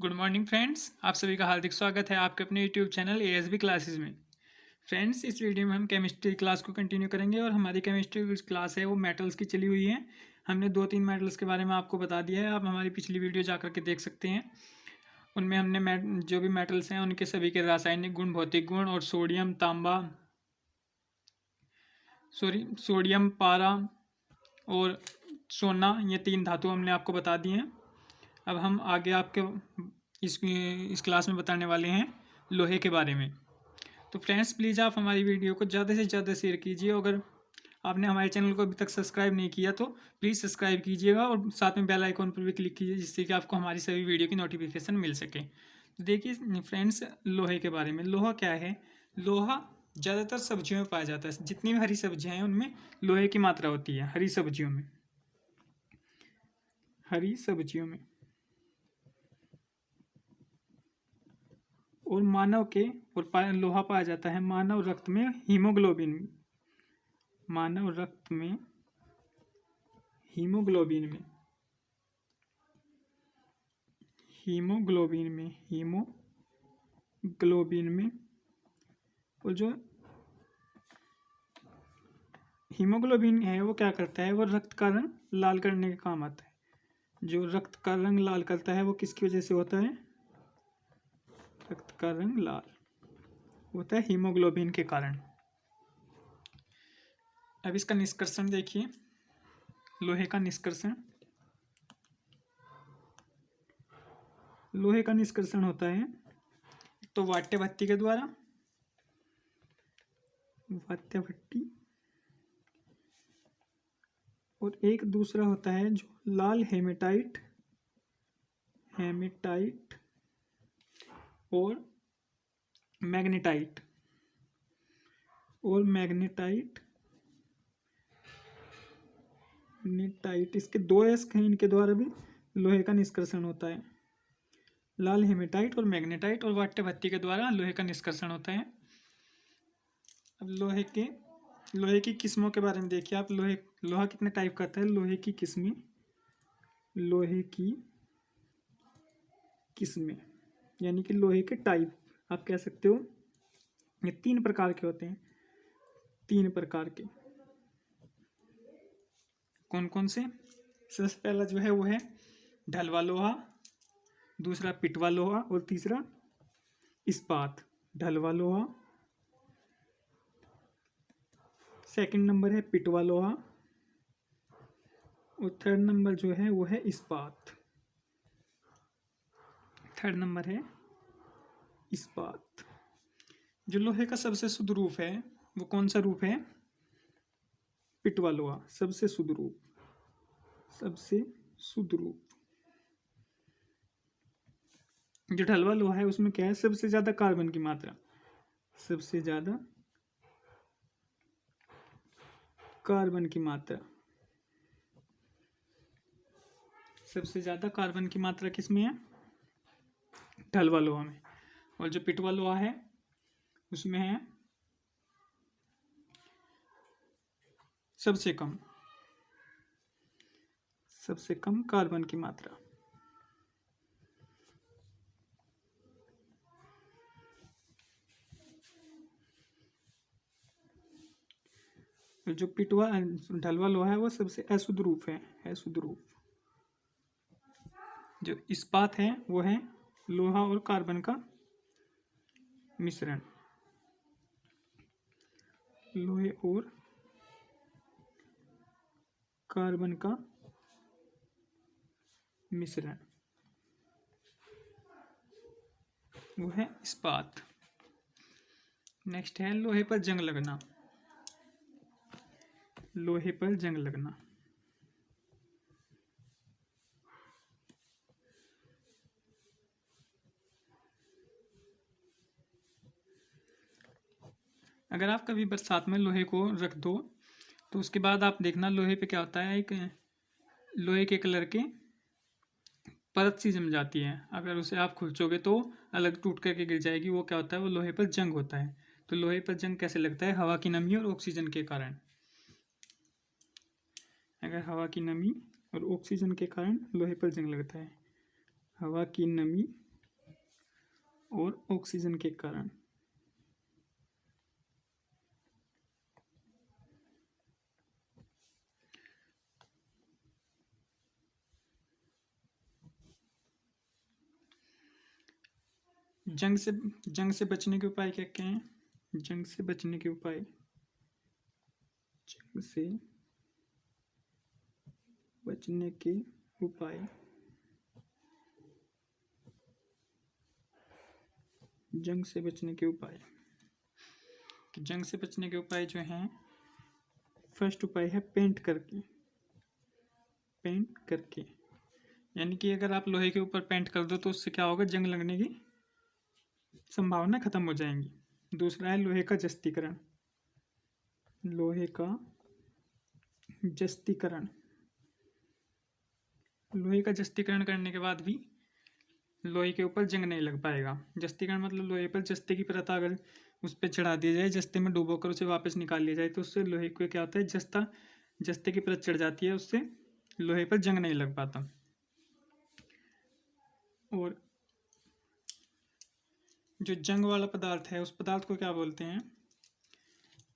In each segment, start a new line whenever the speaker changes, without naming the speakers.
Good morning friends, आप सभी का हार्दिक स्वागत है आपके अपने यूट्यूब चैनल एएसबी क्लासेस में। फ्रेंड्स, इस वीडियो में हम केमिस्ट्री क्लास को कंटिन्यू करेंगे और हमारी केमिस्ट्री क्लास है वो मेटल्स की चली हुई है। हमने 2-3 मेटल्स के बारे में आपको बता दिया है। आप हमारी पिछली वीडियो जा करके देख सकते हैं। उनमें हमने जो भी मेटल्स हैं उनके सभी के रासायनिक गुण, भौतिक गुण और सोडियम, पारा और सोना, ये 3 धातु हमने आपको बता दिए हैं। अब हम आगे आपके इस क्लास में बताने वाले हैं लोहे के बारे में। तो फ्रेंड्स, प्लीज़ आप हमारी वीडियो को ज़्यादा से ज़्यादा शेयर कीजिए। अगर आपने हमारे चैनल को अभी तक सब्सक्राइब नहीं किया तो प्लीज़ सब्सक्राइब कीजिएगा और साथ में बेल आइकॉन पर भी क्लिक कीजिए, जिससे कि आपको हमारी सभी वीडियो की नोटिफिकेशन मिल सके। तो देखिए फ्रेंड्स, लोहे के बारे में। लोहा क्या है? लोहा ज़्यादातर सब्जियों में पाया जाता है। जितनी भी हरी सब्जियाँ हैं उनमें लोहे की मात्रा होती है। हरी सब्जियों में और लोहा पाया जाता है मानव रक्त में हीमोग्लोबिन में और जो हीमोग्लोबिन है वो क्या करता है? वो रक्त का रंग लाल करने के काम आता है। जो रक्त का रंग लाल करता है वो किसकी वजह से होता है? रक्त का रंग लाल होता है हीमोग्लोबिन के कारण। अब इसका निष्कर्षण देखिए। लोहे का निष्कर्षण होता है तो वाट्य भट्टी के द्वारा, और एक दूसरा होता है जो लाल हेमेटाइट और मैग्नेटाइट इसके 2 एस हैं। इनके द्वारा भी लोहे का निष्कर्षण होता है। लाल हेमेटाइट और मैग्नेटाइट और वाट्य भट्टी के द्वारा लोहे का निष्कर्षण होता है। अब लोहे की किस्मों के बारे में देखिए आप। लोहा कितने टाइप का आता है? लोहे की किस्में यानी कि लोहे के टाइप आप कह सकते हो। ये 3 प्रकार के होते हैं। 3 प्रकार के कौन कौन से? सबसे पहला जो है वो है ढलवा लोहा, दूसरा पिटवा लोहा और तीसरा इस्पात। ढलवा लोहा, सेकंड नंबर है पिटवा लोहा और थर्ड नंबर जो है वो है इस्पात। जो लोहे का सबसे शुद्ध रूप है वो कौन सा रूप है? पिटवा लोहा सबसे शुद्ध रूप। जो ढलवा लोहा है उसमें क्या है? सबसे ज्यादा कार्बन की मात्रा। सबसे ज्यादा कार्बन की मात्रा किसमें है? ढलवा लोहा में। और जो पिटवा लोहा है उसमें है सबसे कम कार्बन की मात्रा। जो ढलवा लोहा है वो सबसे अशुद्ध रूप है। जो इस्पात है वो है लोहा और कार्बन का मिश्रण। लोहे और कार्बन का मिश्रण वो है इस्पात। नेक्स्ट है लोहे पर जंग लगना। अगर आप कभी बरसात में लोहे को रख दो तो उसके बाद आप देखना लोहे पे क्या होता है, एक लोहे के कलर के परत सी जम जाती है। अगर उसे आप खुरचोगे तो अलग टूट करके गिर जाएगी। वो क्या होता है? वो लोहे पर जंग होता है। तो लोहे पर जंग कैसे लगता है? हवा की नमी और ऑक्सीजन के कारण। अगर हवा की नमी और ऑक्सीजन के कारण लोहे पर जंग लगता है। हवा की नमी और ऑक्सीजन के कारण। जंग से बचने के उपाय क्या क्या हैं? जंग से बचने के उपाय, जंग से बचने के उपाय, जंग से बचने के उपाय। जंग से बचने के उपाय जो हैं, फर्स्ट उपाय है पेंट करके। पेंट करके यानी कि अगर आप लोहे के ऊपर पेंट कर दो तो उससे क्या होगा, जंग लगने की संभावना खत्म हो जाएंगी। दूसरा है लोहे का जस्तीकरण। लोहे का जस्तीकरण, लोहे का जस्तीकरण करने के बाद भी लोहे के ऊपर जंग नहीं लग पाएगा। जस्तीकरण मतलब लोहे पर जस्ते की परत अगर उस पर चढ़ा दिया जाए, जस्ते में डुबो कर उसे वापस निकाल लिया जाए तो उससे लोहे को क्या होता है, जस्ते की परत चढ़ जाती है, उससे लोहे पर जंग नहीं लग पाता। और जो जंग वाला पदार्थ है उस पदार्थ को क्या बोलते हैं,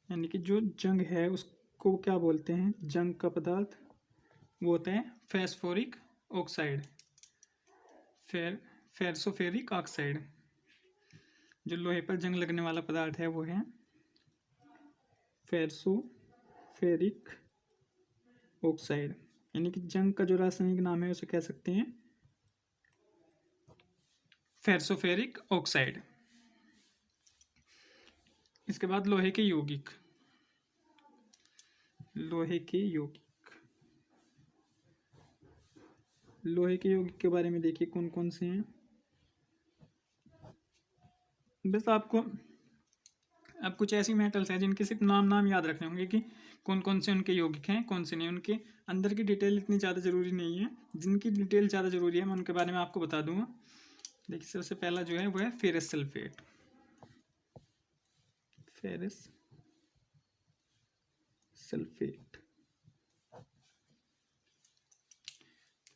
यानी कि जो जंग है उसको क्या बोलते हैं, जंग का पदार्थ वो होता है फॉस्फोरिक ऑक्साइड, फेरसोफेरिक ऑक्साइड। जो लोहे पर जंग लगने वाला पदार्थ है वो है फेरसोफेरिक ऑक्साइड, यानी कि जंग का जो रासायनिक नाम है उसे कह सकते हैं फेरसोफेरिक ऑक्साइड। इसके बाद लोहे के यौगिक। लोहे के यौगिक, लोहे के यौगिक के बारे में देखिए कौन कौन से हैं। बस आपको अब कुछ ऐसी मेटल्स हैं जिनके सिर्फ नाम याद रखने होंगे कि कौन कौन से उनके यौगिक हैं, कौन से नहीं। उनके अंदर की डिटेल इतनी ज़्यादा ज़रूरी नहीं है, जिनकी डिटेल ज़्यादा ज़रूरी है मैं उनके बारे में आपको बता दूंगा। देखिए सबसे पहला जो है वो है ferrous sulphate. Ferrous sulphate,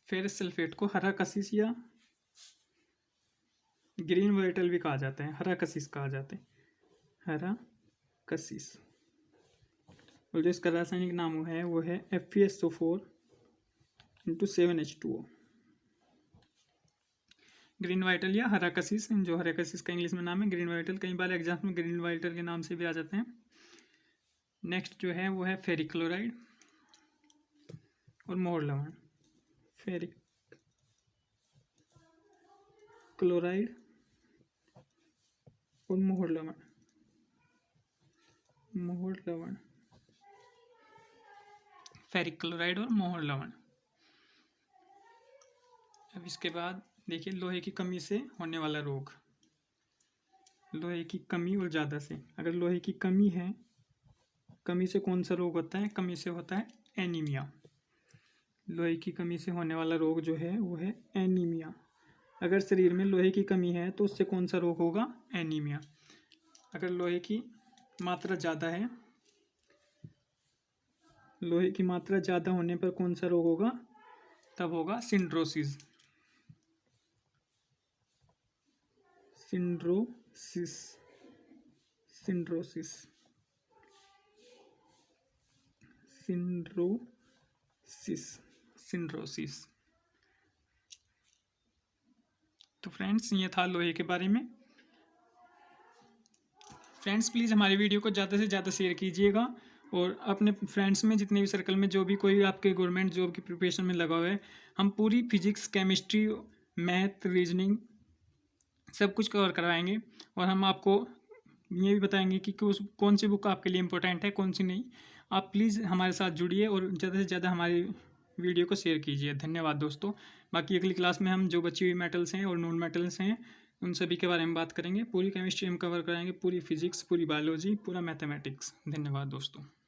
ferrous sulphate को हरा कशिश या ग्रीन वर्टल भी कहा जाता है, हरा कशिश कहा जाता है, हरा कशिश। और जो इसका रासायनिक नाम है वो है FeSO4 × 7H2O। ग्रीन वाइटल या हरा कशिश, जो हरा कशिश का इंग्लिश में नाम है ग्रीन वाइटल, कई बार एग्जाम में ग्रीन वाइटल के नाम से भी आ जाते हैं। नेक्स्ट जो है वो है फेरिक क्लोराइड और मोहर लवण। फेरिक क्लोराइड और मोहर लवण, मोहर लवण, फेरिक क्लोराइड और मोहर लवण। अब इसके बाद देखिए लोहे की कमी से होने वाला रोग। लोहे की कमी और ज़्यादा से, अगर लोहे की कमी है, कमी से कौन सा रोग होता है, कमी से होता है एनीमिया। लोहे की कमी से होने वाला रोग जो है वो है एनीमिया। अगर शरीर में लोहे की कमी है तो उससे कौन सा रोग होगा, एनीमिया। अगर लोहे की मात्रा ज़्यादा है, लोहे की मात्रा ज़्यादा होने पर कौन सा रोग होगा, तब होगा सिंड्रोसिस। सिंड्रोसिस, सिंड्रोसिस, सिंड्रोसिस, सिंड्रोसिस। तो फ्रेंड्स ये था लोहे के बारे में। फ्रेंड्स प्लीज़ हमारी वीडियो को ज़्यादा से ज़्यादा शेयर कीजिएगा और अपने फ्रेंड्स में जितने भी सर्कल में जो भी कोई आपके गवर्नमेंट जॉब की प्रिपरेशन में लगा हुआ है, हम पूरी फिजिक्स, केमिस्ट्री, मैथ, रीजनिंग सब कुछ कवर करवाएंगे और हम आपको ये भी बताएंगे कि कौन सी बुक आपके लिए इम्पोर्टेंट है, कौन सी नहीं। आप प्लीज़ हमारे साथ जुड़िए और ज़्यादा से ज़्यादा हमारी वीडियो को शेयर कीजिए। धन्यवाद दोस्तों। बाकी अगली क्लास में हम जो बची हुई मेटल्स हैं और नॉन मेटल्स हैं उन सभी के बारे में बात करेंगे। पूरी केमिस्ट्री हम कवर कराएंगे, पूरी फिजिक्स, पूरी बायोलॉजी, पूरा मैथमेटिक्स। धन्यवाद दोस्तों।